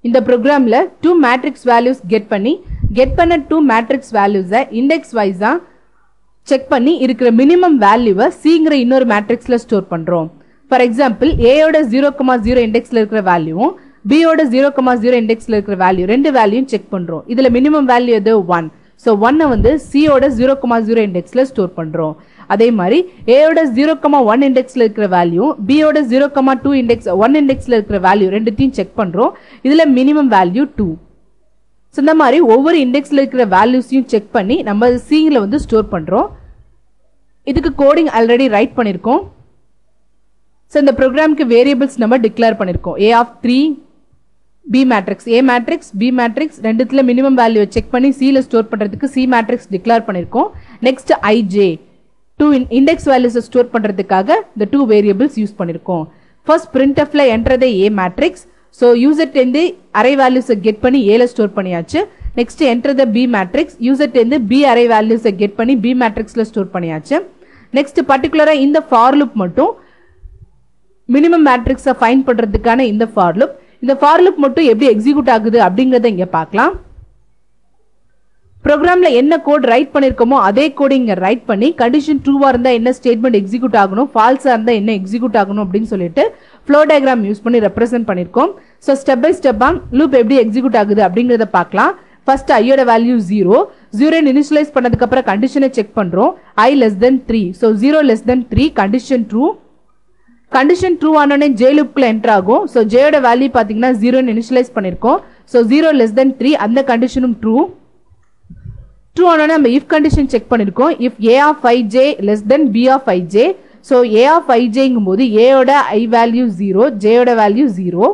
இந்த ப்ரோக்ராம்ல 2 matrix values get பண்ண 2 மேட்ரிக்ஸ் வேல்யூஸை இண்டெக்ஸ் வைஸா செக் பண்ணி இருக்கிற மினிமம் வேல்யூவை சிங்கிற இன்னொரு மேட்ரிக்ஸ்ல ஸ்டோர் பண்றோம். ஃபார் எக்ஸாம்பிள் ஏயோட 0,0 இண்டெக்ஸ்ல இருக்கிற வேல்யூவும் பியோட 0,0 இண்டெக்ஸ்ல இருக்கிற வேல்யூ ரெண்டு வேல்யூயும் செக் பண்றோம். இதுல மினிமம் வேல்யூ எது 1. ஸோ 1 வந்து சியோட 0,0 இண்டெக்ஸ்ல ஸ்டோர் பண்றோம். அதே மாதிரி ஏயோட 0,1 இண்டெக்ஸ்ல இருக்கிற வேல்யூ பியோட 0,2 இண்டெக்ஸ் 1 இண்டெக்ஸ்ல இருக்கிற வேல்யூ ரெண்டுத்தையும் செக் பண்றோம். இதுல மினிமம் வேல்யூ 2. ஸோ இந்த மாதிரி ஒவ்வொரு இண்டெக்ஸ்ல இருக்கிற வேல்யூஸையும் செக் பண்ணி நம்ம சில வந்து ஸ்டோர் பண்றோம். இதுக்கு கோடிங் ஆல்ரெடி ரைட் பண்ணிருக்கோம். ஸோ இந்த ப்ரோக்ராம்க்கு வேரியபிள்ஸ் நம்ம டிக்ளேர் பண்ணிருக்கோம். A of 3 B matrix A matrix B matrix ரெண்டுத்துல மினிமம் வேல்யூ செக் பண்ணி சில ஸ்டோர் பண்றதுக்கு C மேட்ரிக்ஸ் டிக்ளேர் பண்ணிருக்கோம். Next IJ 2 index values store பண்றதுக்காக இந்த 2 வேரியபிள்ஸ் யூஸ் பண்ணிருக்கோம். ஃபர்ஸ்ட் printfல enter the A matrix. So user இருந்து அரே வேல்யூஸை கெட் பண்ணி ஏல ஸ்டோர் பண்ணியாச்சு. Next enter the B matrix. User இருந்து பி அரே வேல்யூஸை கெட் பண்ணி பி மேட்ரிக்ஸ்ல ஸ்டோர் பண்ணியாச்சு. நெக்ஸ்ட் பர்டிகுலரா இந்த ஃபார் லூப் மட்டும் மினிமம் மேட்ரிக்ஸை ஃபைண்ட் பண்றதுக்கான இந்த ஃபார் லூப். இந்த ஃபார் லூப் மட்டும் எப்படி எக்ஸிக்யூட் ஆகுது அப்படிங்கறத இங்க பார்க்கலாம். ப்ரோக்ராம்ல என்ன கோட் ரைட் பண்ணிருக்கோமோ அதே கோட் இங்க ரைட் பண்ணி கண்டிஷன் ட்ரூவா இருந்தா என்ன ஸ்டேட்மெண்ட் எக்ஸிக்யூட் ஆகணும், ஃபால்ஸா இருந்தா என்ன எக்ஸிக்யூட் ஆகணும் அப்படின்னு சொல்லிட்டு ஃப்ளோ டயக்ராம் யூஸ் பண்ணி ரெப்ரசென்ட் பண்ணிருக்கோம். ஸோ ஸ்டெப் பை ஸ்டெப்பா லூப் எப்படி எக்ஸிக்யூட் ஆகுது அப்படிங்கறத பார்க்கலாம். ஃபர்ஸ்ட் ஐயோட வேல்யூ 0 இனிஷியலைஸ் பண்ணதுக்கு அப்புறம் கண்டிஷனை செக் பண்றோம். I less than 3. So 0 less than 3 condition true. Condition true ஆனோடனே ஜே லூப்குள்ள என்டர் ஆகும். ஸோ ஜேயோட வேல்யூ பாத்தீங்கன்னா 0 இனிஷியலைஸ் பண்ணிருக்கோம். ஸோ 0 less than 3 அந்த கண்டிஷனும் ட்ரூ. ட்ரூ ஆனோடனே நம்ம இஃப் கண்டிஷன் செக் பண்ணிருக்கோம். If A of ij less than B of ij. So A of ijங்கும் போது ஏயோட I வேல்யூ 0 ஜேயோட value 0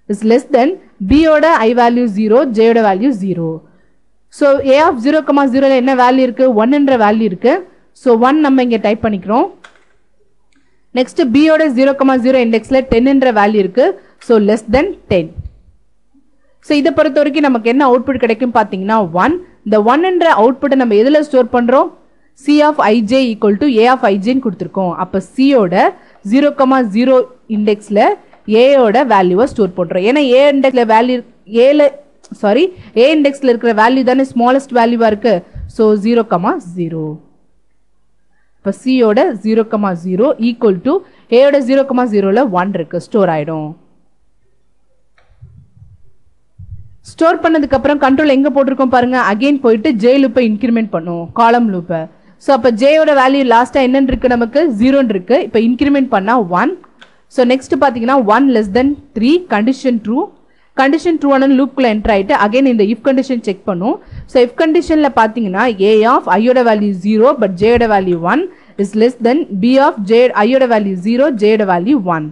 is less than B ஓட I வேல்யூ 0 ஜேயோட வேல்யூ 0. ஸோ A of 0,0 என்ன வேல்யூ இருக்கு 1 என்ற வேல்யூ இருக்கு. ஸோ 1 நம்ம இங்க டைப் பண்ணிக்கிறோம். நெக்ஸ்ட் B ஓட 0,0 இண்டெக்ஸ்ல 10 என்ற வேல்யூ இருக்கு. So less than 10. ஸோ இதை பொறுத்த வரைக்கும் நமக்கு என்ன அவுட்புட் கிடைக்கும் பாத்தீங்கன்னா 1. இந்த 1 என்ற அவுட்புட்டை நம்ம எதுல ஸ்டோர் பண்றோம் C of ij equal to A of ij ன்னு கொடுத்திருக்கோம். அப்ப C ஓட 0,0 இண்டெக்ஸ்ல A ஓட வேல்யூவை ஸ்டோர் பண்றோம். ஏன்னா A இண்டெக்ஸ்ல வேல்யூ A இண்டெக்ஸ்ல இருக்கிற வேல்யூ தானே ஸ்மாலஸ்ட் வேல்யூவா இருக்கு. ஸோ 0,0. இப்ப C ஓட 0,0 ஈக்குவல் டு A ஓட 0,0ல 1 இருக்கு ஸ்டோர் ஆயிடும். ஸ்டோர் பண்ணதுக்கு அப்புறம் கண்ட்ரோல் எங்க போட்டிருக்கோம் பாருங்க. அகைன் போயிட்டு ஜே லூப்பை இன்கிரிமெண்ட் பண்ணுவோம் காலம் லூப்பை. ஸோ அப்ப ஜேயோட வேல்யூ லாஸ்டா என்னன்னு இருக்கு நமக்கு 0 இருக்கு. இப்ப இன்கிரிமெண்ட் பண்ணா 1. ஸோ நெக்ஸ்ட் பாத்தீங்கன்னா 1 less than 3 condition true. Condition true ஆன லூப்குள்ள என்டர் ஆயிட்டு அகைன் இந்த இஃப் கண்டிஷன் செக் பண்ணும். ஸோ இஃப் கண்டிஷன்ல பாத்தீங்கன்னா A of ஐயோட வேல்யூ 0 பட் ஜேயோட value 1 is less than B of ஐயோட வேல்யூ 0 ஜேயோட வேல்யூ 1.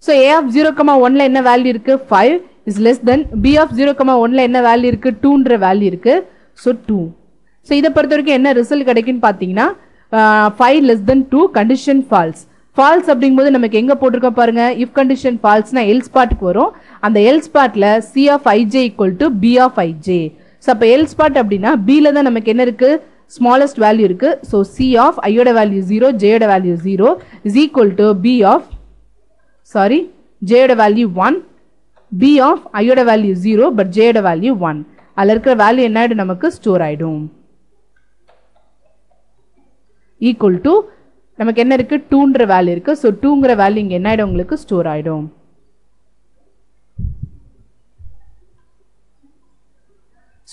So A of 0,1ல என்ன வேல்யூ இருக்கு 5 is less than B of 0,1ல என்ன வேல்யூ இருக்கு 2ன்ற வேல்யூ இருக்கு. So 2. So இதை பொறுத்த வரைக்கும் என்ன ரிசல்ட் கிடைக்குன்னு பாத்தீங்கன்னா 5 less than 2 condition false. False அப்படிங்கும்போது நமக்கு எங்க போட்டிருக்கோம் பாருங்க. if condition falseனா else பார்ட்க்கு வரும். அந்த else பார்ட்ல C of ij equal to B of ij. So அப்ப else part அப்படின்னா B ல தான் நமக்கு என்ன இருக்கு smallest வேல்யூ இருக்கு. So C of ஐயோட வேல்யூ 0 ஜேயோட value 0 is equal to B of ஜேயோட வேல்யூ 1 B of ஐயோட வேல்யூ 0 பட் ஜேயோட வேல்யூ 1. அதுல இருக்கிற வேல்யூ என்ன ஆயிடும் நமக்கு ஸ்டோர் ஆயிடும். ஈக்குவல் டு நமக்கு என்ன இருக்கு 2ன்ற வேல்யூ இருக்கு. ஸோ 2ங்கிற வேல்யூ இங்க என்ன ஆயிடும் உங்களுக்கு ஸ்டோர் ஆயிடும்.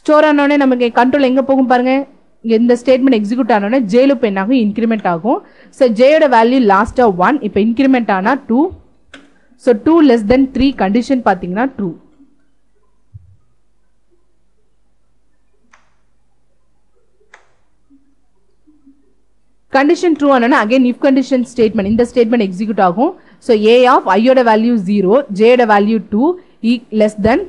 ஸ்டோர் ஆனோடனே நமக்கு கண்ட்ரோல் எங்க போகும் பாருங்க. இந்த ஸ்டேட்மெண்ட் எக்ஸிக்யூட் ஆனோடனே ஜே லூப் என்ன ஆகும் இன்கிரிமெண்ட் ஆகும். ஸோ ஜேயோட வேல்யூ லாஸ்டா 1 இப்போ இன்கிரிமெண்ட் ஆனா 2. So 2 less than 3 condition பாத்தீங்கன்னா true. Condition true ஆனனா again if condition statement இந்த statement execute ஆகும். So A of ஐயோட வேல்யூ 0 J ஓட value 2 less than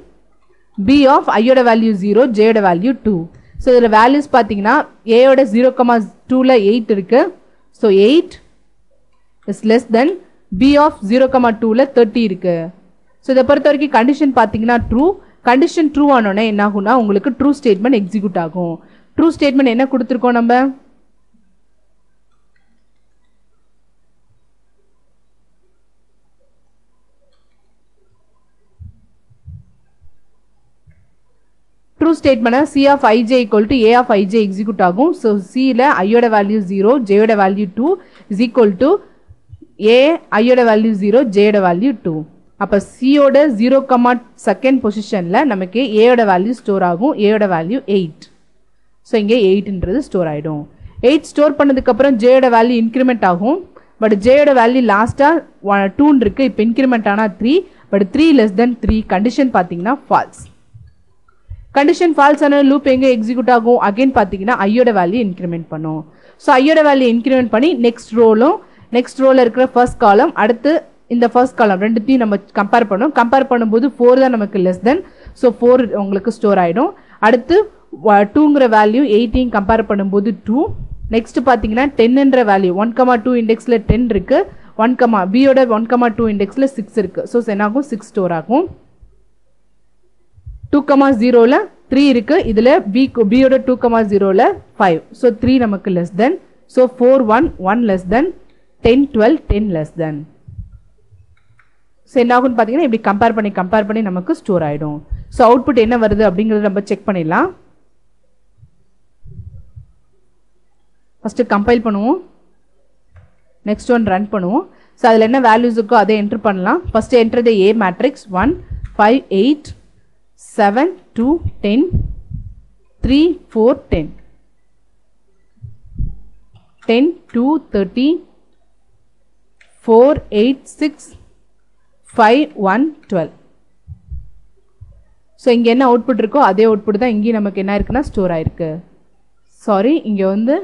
B of ஐயோட வேல்யூ 0 J ஓட வேல்யூ 2. So இதோட வேல்யூஸ் பாத்தீங்கன்னா A ஓட 0,2ல 8 இருக்கு. So 8 is less than B of 0,2ல 30 இருக்கு. So இதை பொறுத்த வரைக்கும் கண்டிஷன் பாத்தீங்கன்னா ட்ரூ. கண்டிஷன் ட்ரூ ஆனோடனே என்ன ஆகும்னா உங்களுக்கு ட்ரூ ஸ்டேட்மெண்ட் எக்ஸிக்யூட் ஆகும். ட்ரூ ஸ்டேட்மெண்ட் என்ன கொடுத்திருக்கோம் நம்ம statement C of ij equal to A of ij execute ஆகும். ஸோ Cல ஐயோட வேல்யூ 0, ஜேயோட value 2 is equal to A ஐயோட வேல்யூ 0, ஜேயோட வேல்யூ 2. அப்போ Cயோட 0, செகண்ட் பொசிஷனில் நமக்கு ஏயோட வேல்யூ ஸ்டோர் ஆகும். ஏயோட வேல்யூ 8. ஸோ இங்கே 8ன்றது ஸ்டோர் ஆகிடும். 8 ஸ்டோர் பண்ணதுக்கப்புறம் ஜேயோட வேல்யூ இன்க்ரிமெண்ட் ஆகும். பட் ஜேயோட வேல்யூ லாஸ்ட்டாக 2 இருக்குது. இப்போ இன்க்ரிமெண்ட் ஆனால் 3. பட் 3 லெஸ் தென் 3 கண்டிஷன் பார்த்தீங்கன்னா ஃபால்ஸ். கண்டிஷன் ஃபால்ஸ் ஆன லூப் எங்கே எக்ஸிக்யூட் ஆகும்? அகைன் பார்த்தீங்கன்னா ஐயோட வேல்யூ இன்க்ரிமெண்ட் பண்ணும். ஸோ ஐயோட வேல்யூ இன்க்ரிமெண்ட் பண்ணி நெக்ஸ்ட் ரோவில் இருக்கிற ஃபர்ஸ்ட் காலம் அடுத்து இந்த ஃபர்ஸ்ட் காலம் ரெண்டுத்தையும் நம்ம கம்பேர் பண்ணோம். கம்பேர் பண்ணும்போது 4 தான் நமக்கு லெஸ் தென். ஸோ 4 உங்களுக்கு ஸ்டோர் ஆகிடும். அடுத்து 2ங்கிற வேல்யூ 18 கம்பேர் பண்ணும்போது 2. நெக்ஸ்ட் பார்த்தீங்கன்னா 10ன்ற வேல்யூ 1,2 இண்டெக்ஸில் 10 இருக்கு. பியோட 1,2 இண்டெக்ஸில் 6 இருக்கு. ஸோ என்னாகும் 6 ஸ்டோர் ஆகும். 2,0ல 3 இருக்கு. இதில் பியோட 2,0ல 5. ஸோ 3 நமக்கு less than. So 4, 1, 1 less than. 10, 12, 10 less than. So என்ன ஆகும்னு பார்த்தீங்கன்னா இப்படி கம்பேர் பண்ணி நமக்கு ஸ்டோர் ஆகிடும். ஸோ அவுட்புட் என்ன வருது அப்படிங்கிறத நம்ம செக் பண்ணிடலாம். ஃபஸ்ட்டு கம்பைல் பண்ணுவோம். நெக்ஸ்ட் ஒன் ரன் பண்ணுவோம். ஸோ அதில் என்ன வேல்யூஸ் இருக்கோ அதை என்ட்ரு பண்ணலாம். First enter the A matrix 1, 5, 8, 7, 2, 10, 3, 4, 10, 10, 2, 30, 4, 8, 6, 5, 1, 12. So இங்கே என்ன அவுட்புட் இருக்கோ அதே அவுட்புட் தான் இங்கேயும் நமக்கு என்ன இருக்குன்னா ஸ்டோர் ஆயிருக்கு. சாரி, இங்கே வந்து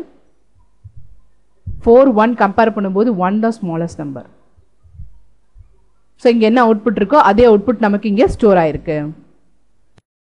4, 1 கம்பேர் பண்ணும்போது 1 தான் ஸ்மாலஸ்ட் நம்பர். ஸோ இங்கே என்ன அவுட்புட் இருக்கோ அதே அவுட்புட் நமக்கு இங்கே ஸ்டோர் ஆயிருக்கு.